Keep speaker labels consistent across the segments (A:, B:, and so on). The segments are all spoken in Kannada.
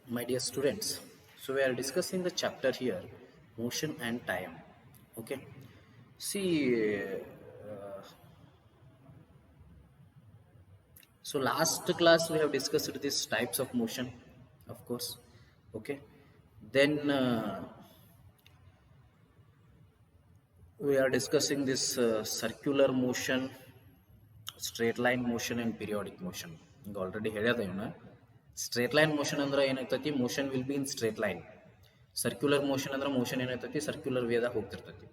A: My dear students, so we are discussing the chapter here, motion and time. Okay, see, so last class we have discussed these types of motion, of course. Okay, then we are discussing this circular motion, straight line motion, and periodic motion. ಈಗ ಆಲ್ರೆಡಿ ಹೇಳ್ಯದ ಇವನ್ನ ಸ್ಟ್ರೇಟ್ ಲೈನ್ ಮೋಷನ್ ಅಂದ್ರೆ ಏನಾಗ್ತೈತಿ, motion will be in straight line. Circular motion ಅಂದ್ರೆ ಮೋಷನ್ ಏನಾಗ್ತೈತಿ, ಸರ್ಕ್ಯುಲರ್ ವೇದಾಗ ಹೋಗ್ತಿರ್ತೈತಿ.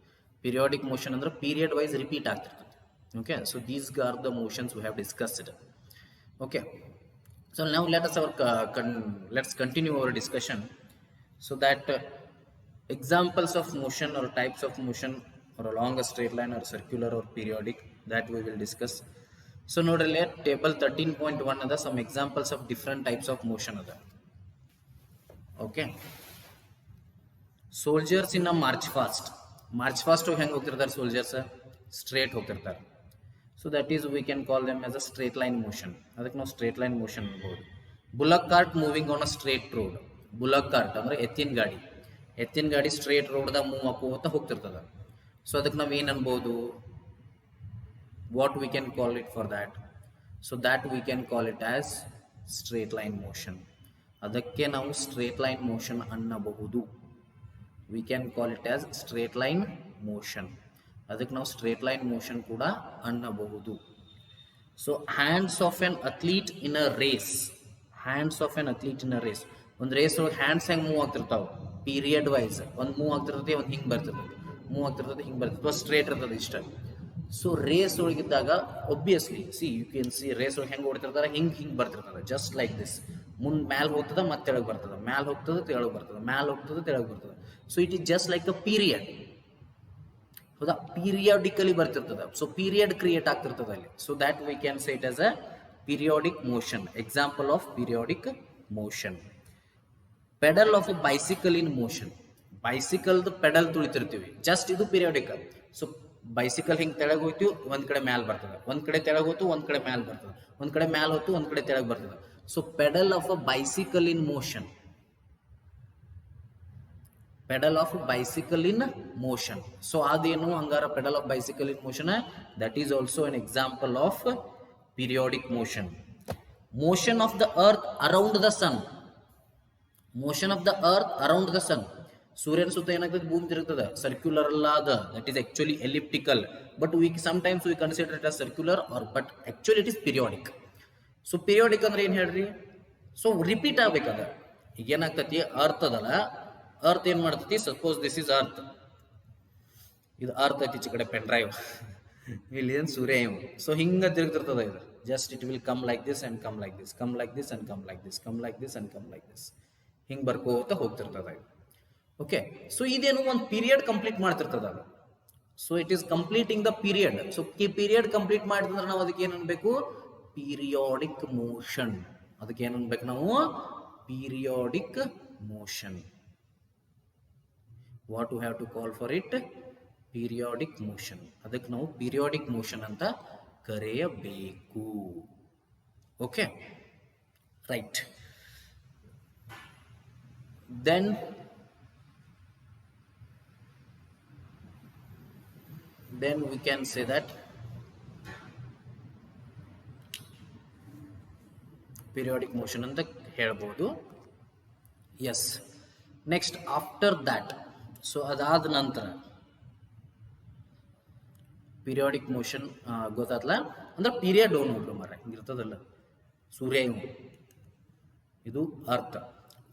A: ಪೀರಿಯಾಡಿಕ್ ಮೋಷನ್ ಅಂದ್ರೆ ಪೀರಿಯಡ್ ವೈಸ್ ರಿಪೀಟ್ ಆಗ್ತಿರ್ತೈತಿ. Okay, so these are the motions we have discussed. Okay, so now let's continue our discussion, so that examples of motion or types of motion or along a straight line or circular or periodic, that we will discuss. So nodrille table 13.1 ada some examples of different types of motion ada. Okay, soldiers in a march fast heng hogtirtare, soldiers straight hogtirtare. So that is, we can call them as a straight line motion. ಅದಕ್ಕೆ ನಾವು ಸ್ಟ್ರೇಟ್ ಲೈನ್ ಮೋಷನ್ ಅನ್ಬೋದು. Bullock cart moving on a straight road. Bullock cart ಅಂದ್ರೆ ಎತ್ತಿನ ಗಾಡಿ ಸ್ಟ್ರೇಟ್ ರೋಡ್ದಾಗ ಮೂವ್ ಹಾಕೋತ ಹೋಗ್ತಿರ್ತದ. ಸೊ ಅದಕ್ಕೆ ನಾವು ಏನು ಅನ್ಬೋದು, what we can call it for that? So that we can call it as straight line motion. ಅದಕ್ಕೆ ನಾವು ಸ್ಟ್ರೇಟ್ ಲೈನ್ ಮೋಷನ್ ಅನ್ನಬಹುದು. We can call it as straight line motion. ಅದಕ್ಕೆ ನಾವು ಸ್ಟ್ರೇಟ್ ಲೈನ್ ಮೋಷನ್ ಕೂಡ ಅನ್ನಬಹುದು. So hands of an athlete in a race. ಒಂದು ರೇಸ್ ಒಳಗೆ ಹ್ಯಾಂಡ್ಸ್ ಹೆಂಗೆ ಮೂವ್ ಆಗ್ತಿರ್ತಾವೆ, ಪೀರಿಯಡ್ ವೈಸ್ ಒಂದು ಮೂವ್ ಆಗ್ತಿರ್ತೈತಿ, ಒಂದು ಹಿಂಗೆ ಬರ್ತಿರ್ತದೆ, ಸ್ಟ್ರೇಟ್ ಇರ್ತದೆ ಇಷ್ಟ. ಸೊ ರೇಸ್ ಒಳಗಿದ್ದಾಗ obviously you can see race ಒಳಗೆ ಹೆಂಗೆ ಓಡ್ತಿರ್ತಾರೆ, ಹಿಂಗೆ ಬರ್ತಿರ್ತದೆ, ಜಸ್ಟ್ ಲೈಕ್ ದಿಸ್. ಮುಂದೆ ಮ್ಯಾಲೆ ಹೋಗ್ತದೆ, ಮತ್ತೆ ತೆಳಗೆ ಬರ್ತದೆ, ಮ್ಯಾಲೆ ಹೋಗ್ತದೆ, ತೆಳಗೆ ಬರ್ತದೆ. So it is just like a period. ಹೌದಾ, ಪೀರಿಯಾಡಿಕಲಿ ಬರ್ತಿರ್ತದೆ. ಸೊ ಪೀರಿಯಡ್ ಕ್ರಿಯೇಟ್ ಆಗ್ತಿರ್ತದೆ ಅಲ್ಲಿ. So that we can say it as a periodic motion. Example of periodic motion. Pedal of a bicycle in motion. ಬೈಸಿಕಲ್ದು ಪೆಡಲ್ ತುಳಿತಿರ್ತೀವಿ, ಜಸ್ಟ್ ಇದು ಪೀರಿಯಾಡಿಕ್. ಸೊ ಬೈಸಿಕಲ್ ಹಿಂಗೆ ತೆಳಗೆ ಹೋಯ್ತು, ಒಂದ್ ಕಡೆ ಮ್ಯಾಲ್ ಬರ್ತದೆ, ಒಂದ್ ಕಡೆ ತೆಳಗೆ ಹೋಯ್ತು, ಒಂದ್ ಕಡೆ ಮ್ಯಾಲ್ ಬರ್ತದೆ, ಒಂದ್ ಕಡೆ ಮ್ಯಾಲ್ ಹೋಯ್ತು, ಒಂದ್ ಕಡೆ ತೆಳಗೆ ಬರ್ತದೆ. So pedal of a bicycle in motion. Pedal of bicycle in motion. So ಅದೇನು ಹಂಗಾರ pedal of bicycle in motion, that is also an example of periodic motion. Motion of the earth around the sun. ಸೂರ್ಯನ ಸುತ್ತ ಏನಾಗ್ತದೆ, ಭೂಮಿ ತಿರುಗ್ತದೆ. ಸರ್ಕ್ಯುಲರ್ ಅಲ್ಲ ಅದ, that is actually elliptical. But sometimes we consider it as circular, but actually it is periodic. So periodic ಅಂದ್ರೆ ಏನ್ ಹೇಳ್ರಿ, ಸೊ ರಿಪೀಟ್ ಆಗ್ಬೇಕದ. ಈಗ ಏನಾಗ್ತತಿ, ಅರ್ತ್ ಅದಲ್ಲ, ಅರ್ತ್ ಏನ್ ಮಾಡ್ತೈತಿ, ಸಪೋಸ್ ದಿಸ್ ಇಸ್ ಅರ್ತ್, ಇದು ಅರ್ತ್ ಐತಿ, ಈಚೆ ಕಡೆ ಪೆನ್ ಡ್ರೈವ್, ಇಲ್ಲಿ ಏನ್ ಸೂರ್ಯ ಇವ್. ಸೊ ಹಿಂಗ ತಿರುಗ್ತಿರ್ತದ ಇದು. Just it will come like this and come like this, come like this and come like this, come like this and come like this, ಹಿಂಗ್ ಬರ್ಕೋತ ಹೋಗ್ತಿರ್ತದ ಇದು. ಓಕೆ, ಸೊ ಇದೇನು ಒಂದು ಪೀರಿಯಡ್ ಕಂಪ್ಲೀಟ್ ಮಾಡ್ತಿರ್ತದ ಅದು. So it is completing the period. So period complete ಮಾಡಿದ್ರೆ ನಾವು ಅದಕ್ಕೆ ಏನ್ ಅನ್ಬೇಕು, ಪೀರಿಯಾಡಿಕ್ ಮೋಷನ್. ಅದಕ್ಕೆ ಏನ್ ಅನ್ಬೇಕು ನಾವು, periodic motion. What we have to call for it, periodic motion. ಅದಕ್ಕೆ ನಾವು ಪೀರಿಯಾಡಿಕ್ ಮೋಷನ್ ಅಂತ ಕರೆಯಬೇಕು. Okay, right. Then we can say that periodic motion ಅಂತ ಹೇಳ್ಬೋದು. Yes, next after that, so ಅದಾದ ನಂತರ ಪೀರಿಯಾಡಿಕ್ ಮೋಷನ್ ಗೊತ್ತಾತ್ಲ ಅಂದ್ರೆ ಪೀರಿಯಡ್ ನೋಡ್ರಿ ಮರ ಹಿಂಗಿರ್ತದಲ್ಲ, ಸೂರ್ಯ ಇವು, ಇದು ಅರ್ಥ.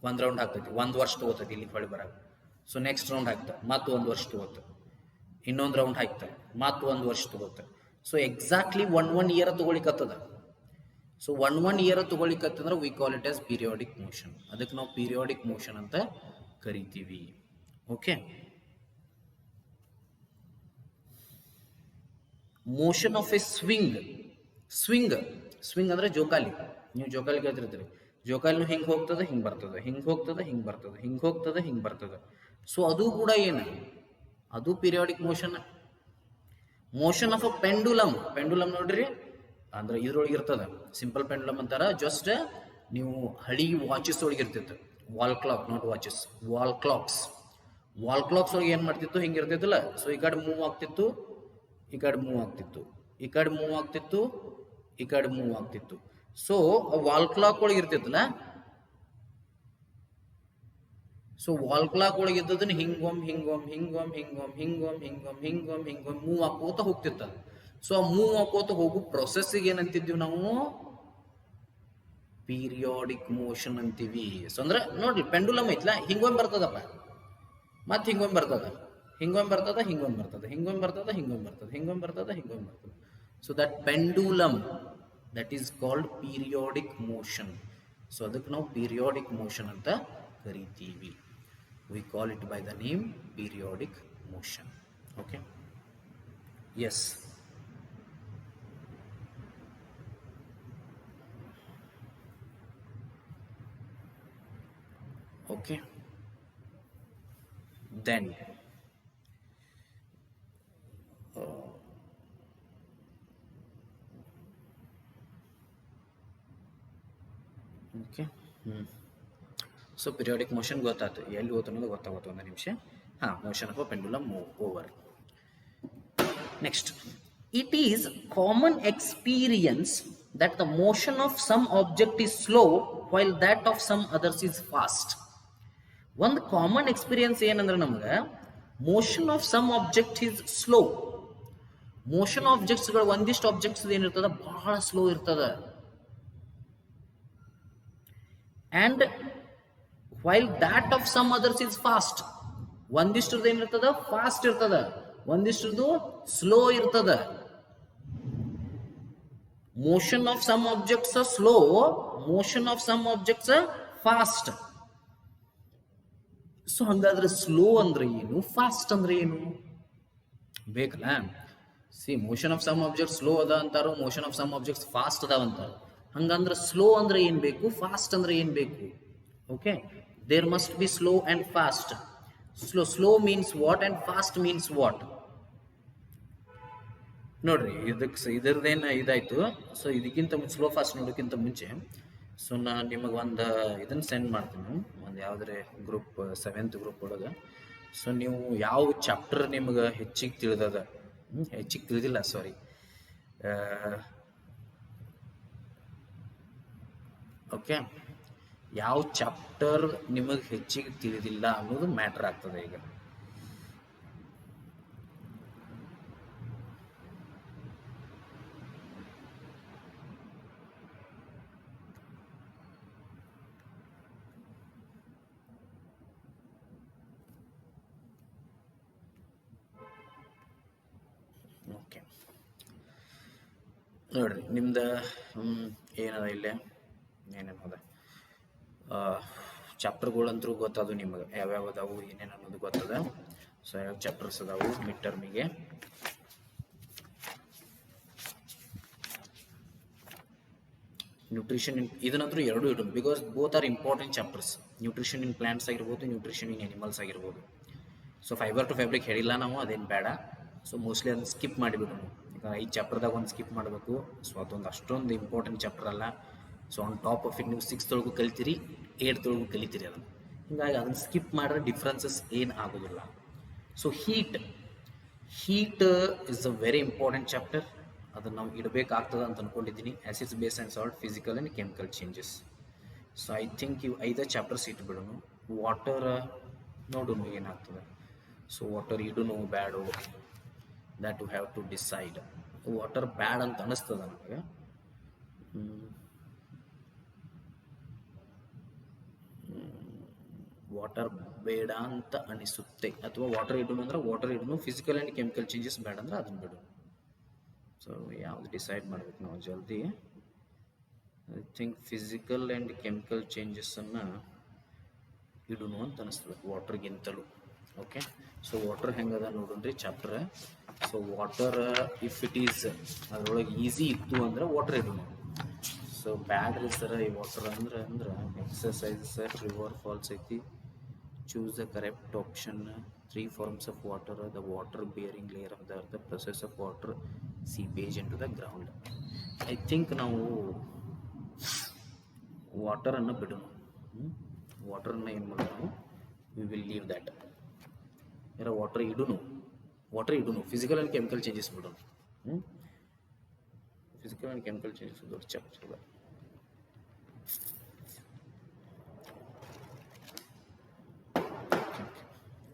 A: ಒಂದ್ ರೌಂಡ್ ಆಗ್ತೈತಿ, 1 ವರ್ಷ ತಗೋತೈತಿ ಇಲ್ಲಿ ಹೊಳಿ ಬರಾಗ. ಸೊ ನೆಕ್ಸ್ಟ್ ರೌಂಡ್ ಆಗ್ತದೆ, ಮತ್ತು 1 ವರ್ಷ ತಗೋತ, ಇನ್ನೊಂದು ರೌಂಡ್ ಹಾಕ್ತಾರೆ, ಮತ್ತು 1 ವರ್ಷ ತಗೋತಾರೆ. ಸೊ ಎಕ್ಸಾಕ್ಟ್ಲಿ ಒನ್ ಇಯರ್ ತಗೊಳಿಕತ್ತದ. ಸೊ ಒನ್ ಇಯರ್ ತಗೊಳಿಕತ್ತಂದ್ರೆ we call it as periodic motion. ಅದಕ್ಕೆ ನಾವು ಪೀರಿಯಾಡಿಕ್ ಮೋಷನ್ ಅಂತ ಕರಿತೀವಿ. Okay, motion of a swing ಅಂದ್ರೆ ಜೋಕಾಲಿ. ನೀವು ಜೋಕಾಲಿ ಕೇಳ್ತಿರ್ತೀರಿ, ಜೋಕಾಲಿನೂ ಹಿಂಗ್ ಹೋಗ್ತದೆ, ಹಿಂಗ್ ಬರ್ತದೆ, ಹಿಂಗ್ ಹೋಗ್ತದೆ, ಹಿಂಗ್ ಬರ್ತದೆ, ಹಿಂಗ್ ಹೋಗ್ತದೆ, ಹಿಂಗ್ ಬರ್ತದೆ. ಸೊ ಅದು ಕೂಡ ಏನು, ಅದು periodic motion. Motion of a pendulum ನೋಡ್ರಿ, ಅಂದ್ರೆ ಇದ್ರೊಳಗೆ ಇರ್ತದ. ಸಿಂಪಲ್ ಪೆಂಡುಲಮ್ ಅಂತಾರ. ಜಸ್ಟ್ ನೀವು ಹಳಿ ವಾಚಸ್ ಒಳಗೆ ಇರ್ತಿತ್ತು, wall clock, not watches, wall clogs. Wall clogs ಒಳಗೆ ಏನು ಮಾಡ್ತಿತ್ತು, ಹಿಂಗಿರ್ತಿತ್ತಲ್ಲ. ಸೊ ಈ ಕಡೆ ಮೂವ್ ಆಗ್ತಿತ್ತು, ಈ ಕಡೆ ಮೂವ್ ಆಗ್ತಿತ್ತು, ಈ ಕಡೆ ಮೂವ್ ಆಗ್ತಿತ್ತು, ಈ ಕಡೆ ಮೂವ್ ಆಗ್ತಿತ್ತು. ಸೊ ವಾಲ್ ಕ್ಲಾಕ್ ಒಳಗೆ ಇರ್ತಿತ್ತಲ್ಲ. ಸೊ ವಾಲ್ ಕ್ಲಾಕ್ ಒಳಗೆ ಇದ್ದದನ್ನ ಹಿಂಗೊಮ್ ಹಿಂಗೊಮ್ ಹಿಂಗೊಮ್ ಹಿಂಗೊಮ್ ಹಿಂಗೊಮ್ ಹಿಂಗೊಮ್ ಹಿಂಗೊಮ್ ಹಿಂಗೊಮ್ ಮೂವ್ ಹಾಕೋತ ಹೋಗ್ತಿರ್ತದೆ. ಸೊ ಆ ಮೂವ್ ಹಾಕೋತ ಹೋಗು ಪ್ರೊಸೆಸ್ಸಿಗೆ ಏನಂತಿದ್ವಿ ನಾವು, ಪೀರಿಯಾಡಿಕ್ ಮೋಷನ್ ಅಂತೀವಿ. ಸೊ ಅಂದ್ರೆ ನೋಡ್ರಿ, ಪೆಂಡುಲಮ್ ಐತ್ಲಾ, ಹಿಂಗೊಮ್ಮೆ ಬರ್ತದಪ್ಪ, ಮತ್ತೆ ಹಿಂಗೊಮ್ಮೆ ಬರ್ತದ, ಹಿಂಗೊಮ್ಮೆ ಬರ್ತದ, ಹಿಂಗೊಮ್ಮೆ ಬರ್ತದ, ಹಿಂಗೊಮ್ಮೆ ಬರ್ತದ, ಹಿಂಗೊಮ್ಮೆ ಬರ್ತದ, ಹಿಂಗೊಮ್ಮೆ ಬರ್ತದ, ಹಿಂಗೊಮ್ಮೆ ಬರ್ತದ. So that pendulum, that is called periodic motion. So ಅದಕ್ಕೆ ನಾವು ಪೀರಿಯಾಡಿಕ್ ಮೋಷನ್ ಅಂತ ಕರಿತೀವಿ. We call it by the name periodic motion. Okay. Yes. Okay. Then okay. So periodic motion ಗೊತ್ತಾಯ್ತು, ಎಲ್ಲಿ ಹೋಯ್ತು ಅನ್ನೋದು ಗೊತ್ತಾಗುತ್ತೆ. ಒಂದು ನಿಮಿಷ. ಹಾಂ, motion of a pendulum move over. Next, it is common experience that the motion of some object is slow while that of some others is fast. ಒಂದು ಕಾಮನ್ ಎಕ್ಸ್ಪೀರಿಯನ್ಸ್ ಏನಂದ್ರೆ ನಮ್ಗೆ, motion of some object is slow. Motion ಆಬ್ಜೆಕ್ಟ್ಸ್ಗಳು, ಒಂದಿಷ್ಟು ಆಬ್ಜೆಕ್ಟ್ಸ್ ಏನಿರ್ತದ ಬಹಳ ಸ್ಲೋ ಇರ್ತದ. And while that of some others is fast. ಒಂದಿಷ್ಟರದು ಏನಿರ್ತದ ಫಾಸ್ಟ್ ಇರ್ತದ, ಒಂದಿಷ್ಟರದು ಸ್ಲೋ ಇರ್ತದ. Motion of some objects slow, motion of some objects fast. So ಹಂಗಾದ್ರೆ ಸ್ಲೋ ಅಂದ್ರೆ ಏನು, ಫಾಸ್ಟ್ ಅಂದ್ರೆ ಏನು ಬೇಕಲ್ಲ. See, motion of some object slow ಅದ ಅಂತಾರೋ, motion of some objects fast ಅದಾವ ಅಂತಾರ. ಹಂಗಂದ್ರೆ ಸ್ಲೋ ಅಂದ್ರೆ ಏನ್ ಬೇಕು, ಫಾಸ್ಟ್ ಅಂದ್ರೆ ಏನ್ ಬೇಕು? Okay, there must be slow and fast. Slow means what and fast means what? ನೋಡ್ರಿ, ಇದರದೇನು ಇದಾಯ್ತು. ಸೊ ಇದಕ್ಕಿಂತ ಸ್ಲೋ ಫಾಸ್ಟ್ ನೋಡೋಕ್ಕಿಂತ ಮುಂಚೆ, ಸೊ ನಾನು ನಿಮಗೆ ಒಂದು ಇದನ್ನು ಸೆಂಡ್ ಮಾಡ್ತೀನಿ, ಒಂದು ಯಾವುದ್ರೆ ಗ್ರೂಪ್, 7th ಗ್ರೂಪ್ ಒಳಗೆ. ಸೊ ನೀವು ಯಾವ ಚಾಪ್ಟರ್ ನಿಮ್ಗೆ ಹೆಚ್ಚಿಗೆ ತಿಳಿದದ, ಹೆಚ್ಚಿಗೆ ತಿಳಿದಿಲ್ಲ, ಸಾರಿ, ಓಕೆ, ಯಾವ ಚಾಪ್ಟರ್ ನಿಮಗೆ ಹೆಚ್ಚಿಗೆ ತಿಳಿದಿಲ್ಲ ಅನ್ನೋದು ಮ್ಯಾಟರ್ ಆಗ್ತದೆ ಈಗ. ಓಕೆ, ನೋಡ್ರಿ, ನಿಮ್ದು ಏನದ ಇಲ್ಲೇ ಏನೇನದ ಚಾಪ್ಟರ್ಗಳಂತೂ ಗೊತ್ತದು ನಿಮಗೆ, ಯಾವ್ಯಾವ ಅದಾವು ಏನೇನು ಅನ್ನೋದು ಗೊತ್ತದ. ಸೊ ಯಾವ ಚಾಪ್ಟರ್ಸ್ ಅದಾವು ಮಿಡ್ ಟರ್ಮಿಗೆ. ನ್ಯೂಟ್ರಿಷನ್ ಇದನ್ನಂತೂ ಎರಡು ಇಡೋದು, because both are important chapters. Nutrition in plants ಆಗಿರ್ಬೋದು, ನ್ಯೂಟ್ರಿಷನ್ ಇನ್ ಅನಿಮಲ್ಸ್ ಆಗಿರ್ಬೋದು. ಸೊ ಫೈಬರ್ ಟು ಫ್ಯಾಬ್ರಿಕ್ ಹೇಳಿಲ್ಲ ನಾವು, ಅದೇನು ಬೇಡ. ಸೊ ಮೋಸ್ಟ್ಲಿ ಅದನ್ನು ಸ್ಕಿಪ್ ಮಾಡಿಬಿಟ್ಟು, ಯಾಕಂದ್ರೆ 5 ಚಾಪ್ಟರ್ದಾಗ ಒಂದು ಸ್ಕಿಪ್ ಮಾಡಬೇಕು. ಸೊ ಅದೊಂದು ಅಷ್ಟೊಂದು ಇಂಪಾರ್ಟೆಂಟ್ ಚಾಪ್ಟರ್ ಅಲ್ಲ. So on top of it ನೀವು 6th ಒಳಗೂ ಕಲಿತೀರಿ, 8th ಒಳಗೂ ಕಲಿತೀರಿ ಅದನ್ನು. ಹೀಗಾಗಿ ಅದನ್ನು ಸ್ಕಿಪ್ ಮಾಡಿದ್ರೆ ಡಿಫ್ರೆನ್ಸಸ್ ಏನು ಆಗೋದಿಲ್ಲ. So heat is a very important chapter. ಅದನ್ನು ನಾವು ಇಡಬೇಕಾಗ್ತದೆ ಅಂತ ಅಂದ್ಕೊಂಡಿದ್ದೀನಿ. Acids, base and salt, physical and chemical changes. So I think ಇವು 5 ಚಾಪ್ಟರ್ಸ್ ಇಟ್ಬಿಡೋಣ. ವಾಟರ್ ನೋಡೋಣ ಏನಾಗ್ತದೆ. ಸೊ ವಾಟರ್ ಇಡೋನು ಬ್ಯಾಡು, that you have to decide. Water ಬ್ಯಾಡ್ ಅಂತ ಅನ್ನಿಸ್ತದೆ ನನಗೆ. ವಾಟರ್ ಬೇಡ ಅಂತ ಅನಿಸುತ್ತೆ, ಅಥವಾ ವಾಟರ್ ಇಡೋನು ಅಂದ್ರೆ ವಾಟರ್ ಇಡೋನು, ಫಿಸಿಕಲ್ ಆ್ಯಂಡ್ ಕೆಮಿಕಲ್ ಚೇಂಜಸ್ ಬೇಡ ಅಂದ್ರೆ ಅದನ್ನು ಬಿಡೋಣ. ಸೊ ಯಾವ್ದು ಡಿಸೈಡ್ ಮಾಡ್ಬೇಕು ನಾವು ಜಲ್ದಿ. I think physical and chemical ಚೇಂಜಸ್ಸನ್ನು ಇಡೋನು ಅಂತ ಅನಿಸ್ತದೆ ವಾಟರ್ಗಿಂತಲೂ. ಓಕೆ, ಸೊ ವಾಟರ್ ಹೆಂಗದ ನೋಡೋಣ್ರಿ chapter. So water if it is ಅದರೊಳಗೆ ಈಸಿ ಇತ್ತು ಅಂದ್ರೆ ವಾಟರ್ ಇಡೋನು. ಸೊ ಬ್ಯಾಡ್ ರೀ ಸರ್ ಈ ವಾಟರ್ ಅಂದ್ರೆ ಎಕ್ಸಸೈಸ್ ರಿವರ್ ಫಾಲ್ಸ್ ಐತಿ. Choose the correct option. 3 forms of water, the water bearing layer of the earth, the process of water seepage into the ground. I think ನಾವು ವಾಟರನ್ನು ಬಿಡೋಣ. ವಾಟರ್ನ ಏನು ಮಾಡೋದು ನಾವು, ವಿ ವಿಲ್ ಲೀವ್ ದ್ಯಾಟ್. ಯಾರ ವಾಟರ್ ಇಡುನು ಫಿಸಿಕಲ್ ಆ್ಯಂಡ್ ಕೆಮಿಕಲ್ ಚೇಂಜಸ್ ಬಿಡೋಣ. ಫಿಸಿಕಲ್ ಆ್ಯಂಡ್ ಕೆಮಿಕಲ್ ಚೇಂಜಸ್ ದೊಡ್ಡ ಚಾಪ್ಟರ್ ಅದ.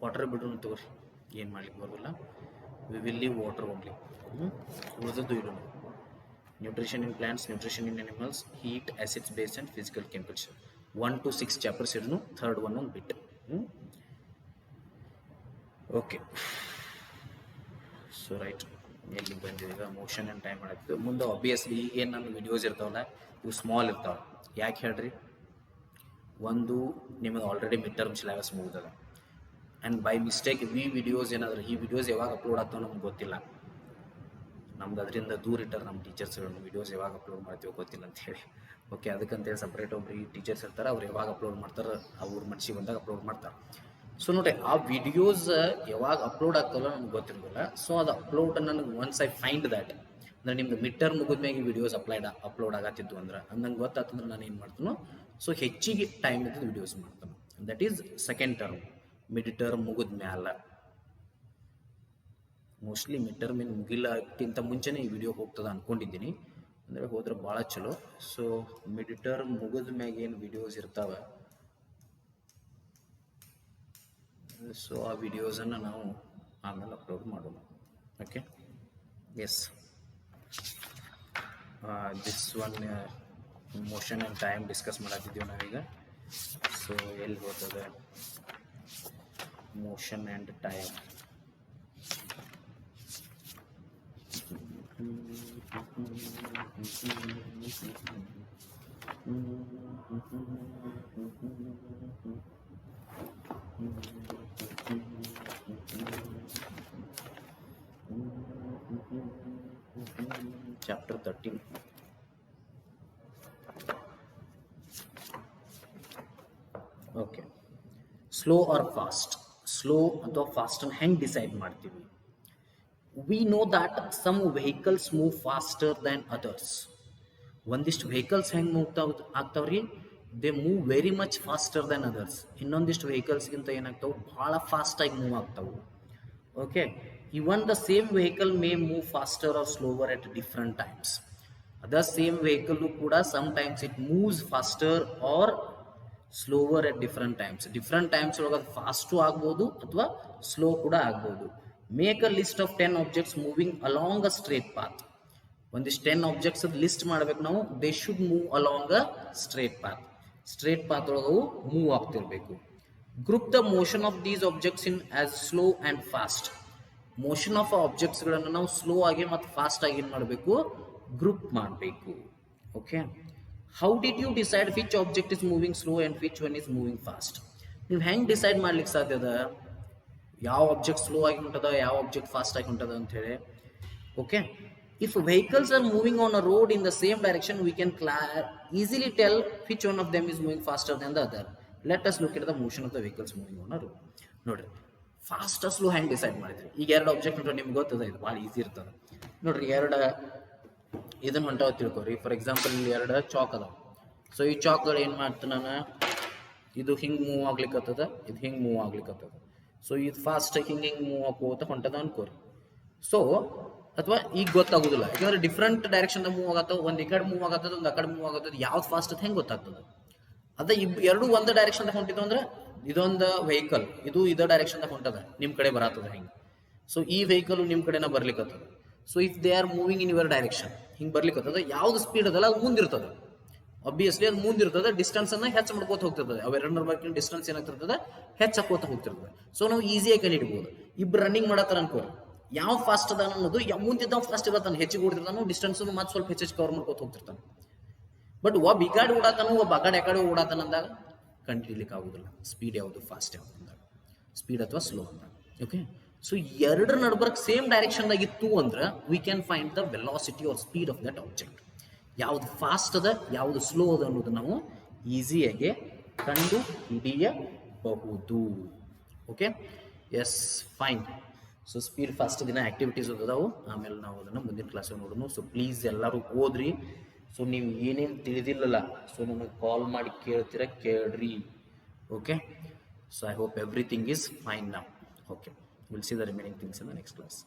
A: ವಾಟರ್ ಬಿಡೋಣ ತಗೋರಿ, ಏನು ಮಾಡ್ಲಿಕ್ಕೆ ಬರೋಲ್ಲ. We will leave water only. ಉಳಿದದ್ದು ಇಡೋಣ. Nutrition in plants, nutrition in animals, heat, acids, base and physical chemicals 1 to 6 chapters ಇಡೋನು. ಥರ್ಡ್ ಒನ್ ಒಂದು ಬಿಟ್ಟು. ಓಕೆ, ಸೊ ರೈಟ್, ಎಲ್ಲಿಗೆ ಬಂದಿದೆ ಈಗ? ಮೋಷನ್ ಆ್ಯಂಡ್ ಟೈಮ್ ಮಾಡಾಕ್ತಿದ್ವಿ. ಮುಂದೆ ಆಬ್ವಿಯಸ್ಲಿ ಏನು ನನ್ನ ವಿಡಿಯೋಸ್ ಇರ್ತಾವಲ್ಲ, ಇವು ಸ್ಮಾಲ್ ಇರ್ತಾವೆ. ಯಾಕೆ ಹೇಳ್ರಿ? ಒಂದು, ನಿಮಗೆ ಆಲ್ರೆಡಿ ಮಿಡ್ ಟರ್ಮ್ ಸಿಲೆಬಸ್ ಮುಗಿದದ. ಆ್ಯಂಡ್ ಬೈ ಮಿಸ್ಟೇಕ್ ವಿಡಿಯೋಸ್ ಏನಾದರೂ ಈ ವಿಡಿಯೋಸ್ ಯಾವಾಗ ಅಪ್ಲೋಡ್ ಆಗ್ತಾವೆ ನಮ್ಗೆ ಗೊತ್ತಿಲ್ಲ. ನಮ್ದು ಅದರಿಂದ ದೂರ ಇಟ್ಟಾರೆ ನಮ್ಮ ಟೀಚರ್ಸ್ಗಳನ್ನು. ವಿಡಿಯೋಸ್ ಯಾವಾಗ ಅಪ್ಲೋಡ್ ಮಾಡ್ತೀವೋ ಗೊತ್ತಿಲ್ಲ ಅಂಥೇಳಿ. ಓಕೆ, ಅದಕ್ಕಂತೇಳಿ ಸಪ್ರೇಟ್ ಒಬ್ರು ಟೀಚರ್ಸ್ ಇರ್ತಾರೆ, ಅವ್ರು ಯಾವಾಗ ಅಪ್ಲೋಡ್ ಮಾಡ್ತಾರೆ ಅವ್ರ ಮನ್ಸಿಗೆ ಬಂದಾಗ ಅಪ್ಲೋಡ್ ಮಾಡ್ತಾರೆ. ಸೊ ನೋಡಿ, ಆ ವಿಡಿಯೋಸ್ ಯಾವಾಗ ಅಪ್ಲೋಡ್ ಆಗ್ತಾವಲ್ಲ ನಮ್ಗೆ ಗೊತ್ತಿರೋದಿಲ್ಲ. ಸೊ ಅದು ಅಪ್ಲೋಡ್ ನನಗೆ ಒನ್ಸ್ ಐ ಫೈಂಡ್ ದ್ಯಾಟ್, ಅಂದರೆ ನಿಮ್ದು ಮಿಡ್ ಟರ್ಮ್ ಮುಗಿದ್ಮೇಲೆ ಈ ವಿಡಿಯೋಸ್ ಅಪ್ಲೋಡ್ ಆಗತ್ತಿದ್ದು ಅಂದ್ರೆ ನಂಗೆ ಗೊತ್ತಾತಂದ್ರೆ ನಾನು ಏನು ಮಾಡ್ತೀನೋ, ಸೊ ಹೆಚ್ಚಿಗೆ ಟೈಮ್ ಇದ್ದು ವಿಡಿಯೋಸ್ ಮಾಡ್ತಾನೆ. That is second term. Mid term ಮುಗಿದ ಮ್ಯಾಲ, ಮೋಸ್ಟ್ಲಿ ಮಿಡ್ ಟರ್ಮ್ ಏನು ಮುಗಿಲ್ಲಕ್ಕಿಂತ ಮುಂಚೆನೇ ಈ ವಿಡಿಯೋ ಹೋಗ್ತದೆ ಅಂದ್ಕೊಂಡಿದ್ದೀನಿ. ಅಂದರೆ ಹೋದ್ರೆ ಭಾಳ ಚಲೋ. ಸೊ ಮಿಡ್ ಟರ್ಮ್ ಮುಗಿದ ಮ್ಯಾಗ ಏನು ವಿಡಿಯೋಸ್ ಇರ್ತಾವೆ, ಸೊ ಆ ವಿಡಿಯೋಸನ್ನು ನಾವು ಆಮೇಲೆ ಅಪ್ಲೋಡ್ ಮಾಡೋಣ. Okay, yes, this one motion and time discuss ಮಾಡತ್ತಿದ್ದೀವಿ ನಾವೀಗ. ಸೊ ಎಲ್ಲಿ ಹೋಗ್ತದೆ motion and time? Chapter 13. Okay, slow or fast. Slow ಅಥವಾ ಫಾಸ್ಟ್ ಅನ್ನು ಹೆಂಗೆ ಡಿಸೈಡ್ ಮಾಡ್ತೀವಿ? We know that some vehicles move faster than others. ಒಂದಿಷ್ಟು ವೆಹಿಕಲ್ಸ್ ಹೆಂಗೆ ಆಗ್ತಾವ್ರಿ? They move very much faster than others. ಇನ್ನೊಂದಿಷ್ಟು ವೆಹಿಕಲ್ಸ್ಗಿಂತ ಏನಾಗ್ತಾವೆ, ಭಾಳ ಫಾಸ್ಟಾಗಿ ಮೂವ್ ಆಗ್ತಾವೆ. Okay, even the same vehicle may move faster or slower at different times. ಅದ ಸೇಮ್ ವೆಹಿಕಲ್ಲು ಕೂಡ sometimes it moves faster or slower at different times. Different times ಒಳಗೆ ಅದು ಫಾಸ್ಟು ಆಗ್ಬೋದು ಅಥವಾ ಸ್ಲೋ ಕೂಡ ಆಗ್ಬೋದು. Make a list of 10 objects moving along a straight path. ಒಂದಿಷ್ಟು 10 ಆಬ್ಜೆಕ್ಟ್ಸ್ ಲಿಸ್ಟ್ ಮಾಡ್ಬೇಕು ನಾವು. They should move along a straight path. Straight path ಒಳಗವು ಮೂವ್ ಆಗ್ತಿರ್ಬೇಕು. Group the motion of these objects in as slow and fast. Motion of ಆಬ್ಜೆಕ್ಟ್ಸ್ಗಳನ್ನು ನಾವು ಸ್ಲೋ ಆಗಿ ಮತ್ತು ಫಾಸ್ಟ್ ಆಗಿ ಏನು ಮಾಡಬೇಕು? ಗ್ರೂಪ್ ಮಾಡಬೇಕು. Okay, how did you decide which object is moving slow and which one is moving fast? ನೀವು ಹೆಂಗೆ ಡಿಸೈಡ್ ಮಾಡ್ಲಿಕ್ಕೆ ಸಾಧ್ಯದ ಯಾವ ಆಬ್ಜೆಕ್ಟ್ ಸ್ಲೋ ಆಗಿ ಹೊಂಟದ, ಯಾವ ಆಬ್ಜೆಕ್ಟ್ ಫಾಸ್ಟ್ ಆಗಿ ಹೊಂಟದ ಅಂತ ಹೇಳಿ? Okay, if vehicles are moving on a road in the same direction we can easily tell which one of them is moving faster then the other. Let us look at the motion of the vehicles moving on a road. ನೋಡ್ರಿ, ಫಾಸ್ಟ್ ಸ್ಲೋ ಹೆಂಗೆ ಡಿಸೈಡ್ ಮಾಡಿದ್ರಿ? ಈಗ ಎರಡು ಆಬ್ಜೆಕ್ಟ್ ಹೊಂಟ ನಿಮ್ಗೆ ಗೊತ್ತದ, ಇದು ಭಾಳ ಈಸಿ ಇರ್ತದೆ. ನೋಡ್ರಿ, ಎರಡು ಇದನ್ನು ಹೊಂಟಾವ ತಿಳ್ಕೊರಿ. ಫಾರ್ ಎಕ್ಸಾಂಪಲ್ ಇಲ್ಲಿ ಎರಡು ಚಾಕ್ ಅದಾವ. ಸೊ ಈ ಚಾಕ್ಗಳು ಏನು ಮಾಡ್ತಾನೆ ನಾನು, ಇದು ಹಿಂಗೆ ಮೂವ್ ಆಗ್ಲಿಕ್ಕತ್ತದ, ಇದು ಹಿಂಗೆ ಮೂವ್ ಆಗ್ಲಿಕ್ಕತ್ತದ. ಸೊ ಇದು ಫಾಸ್ಟ್ ಹಿಂಗೆ ಮೂವ್ ಹಾಕೋತ ಹೊಂಟದ ಅನ್ಕೋರಿ. ಸೊ ಅಥವಾ ಈಗ ಗೊತ್ತಾಗೋದಿಲ್ಲ, ಯಾಕಂದ್ರೆ ಡಿಫ್ರೆಂಟ್ ಡೈರೆಕ್ಷನ್ ಮೂವ್ ಆಗತ್ತವ. ಒಂದು ಈ ಕಡೆ ಮೂವ್ ಆಗತ್ತದ, ಒಂದು ಆ ಕಡೆ ಮೂವ್ ಆಗತ್ತದ. ಯಾವ್ದು ಫಾಸ್ಟ್ ಅಂತ ಹೆಂಗೆ ಗೊತ್ತಾಗ್ತದೆ? ಅದ ಎರಡು ಒಂದು ಡೈರೆಕ್ಷನ್ ಹೊಂಟಿದ್ದು ಅಂದ್ರೆ ಇದೊಂದು ವೆಹಿಕಲ್, ಇದು ಇದೇ ಡೈರೆಕ್ಷನ್ ಹೊಂಟದ, ನಿಮ್ಮ ಕಡೆ ಬರತ್ತದ ಹಿಂಗೆ. ಸೊ ಈ ವೆಹಿಕಲ್ ನಿಮ್ಮ ಕಡೆನ ಬರ್ಲಿಕ್ಕತ್ತದ. So if they are moving in your direction, ಹಿಂಗೆ ಬರ್ಲಿಕ್ಕತ್ತದ, ಯಾವ್ದು ಸ್ಪೀಡ್ ಅದಲ್ಲ ಅದು ಮುಂದಿರ್ತದೆ. ಆಬ್ವಿಯಸ್ಲಿ ಅದು ಮುಂದಿರ್ತದೆ, ಡಿಸ್ಟೆನ್ಸ್ ಅನ್ನ ಹೆಚ್ಚು ಮಾಡ್ಕೋತ ಹೋಗ್ತಿರ್ತದೆ. ಅವೆರಡರ ಬಗ್ಗೆ ಡಿಸ್ಟೆನ್ಸ್ ಏನಾಗ್ತಿರ್ತದೆ, ಹೆಚ್ಚಾಕೋತ ಹೋಗ್ತಿರ್ತದೆ. ಸೊ ನಾವು ಈಸಿಯಾಗಿ ಕಂಡಿಡ್ಬೋದು. ಇಬ್ಬರು ರನ್ನಿಂಗ್ ಮಾಡತ್ತಾರ ಅನ್ಕೋರಿ, ಯಾವ ಫಾಸ್ಟ್ ಅದ ಅನ್ನೋದು ಮುಂದಿದ್ದ ಫಾಸ್ಟ್ ಇರತ್ತಾನೆ, ಹೆಚ್ಚಿಗೆ ಓಡಿರ್ತಾನು, ಡಿಸ್ಟೆನ್ಸ್ ಮತ್ತೆ ಸ್ವಲ್ಪ ಹೆಚ್ಚು ಕವರ್ ಮಾಡ್ಕೋತ ಹೋಗ್ತಿರ್ತಾನೆ. ಬಟ್ ಒಬ್ಬ ಈ ಕಡೆ ಓಡಾತಾನು, ಒಬ್ಬ ಆ ಕಡೆ ಓಡಾತಾನ ಅಂದಾಗ ಕಂಡಿಡ್ಲಿಕ್ಕೆ ಆಗೋದಿಲ್ಲ ಸ್ಪೀಡ್ ಯಾವುದು ಫಾಸ್ಟ್ ಯಾವುದು ಅಂದಾಗ, ಸ್ಪೀಡ್ ಅಥವಾ ಸ್ಲೋ ಅಂದಾಗ. ಓಕೆ, ಸೊ ಎರಡರ ನಡ್ಬರ್ಕ್ ಸೇಮ್ ಡೈರೆಕ್ಷನ್ದಾಗ ಇತ್ತು ಅಂದ್ರೆ we can find the velocity or speed of that object. ಯಾವುದು ಫಾಸ್ಟ್ ಅದ ಯಾವುದು ಸ್ಲೋ ಅದ ಅನ್ನೋದು ನಾವು ಈಸಿಯಾಗಿ ಕಂಡು ಹಿಡಿಯಬಹುದು. Okay, yes, fine. So speed fast ದಿನ ಆ್ಯಕ್ಟಿವಿಟೀಸ್ ಅದಾವು, ಆಮೇಲೆ ನಾವು ಅದನ್ನು ಮುಂದಿನ ಕ್ಲಾಸಲ್ಲಿ ನೋಡೋಣ. ಸೊ ಪ್ಲೀಸ್ ಎಲ್ಲರೂ ಓದ್ರಿ. ಸೊ ನೀವು ಏನೇನು ತಿಳಿದಿಲ್ಲಲ್ಲ, ಸೊ ನನಗೆ ಕಾಲ್ ಮಾಡಿ ಕೇಳ್ತೀರ, ಕೇಳ್ರಿ. Okay, so I hope everything is fine now. Okay, we'll see the remaining things in the next class.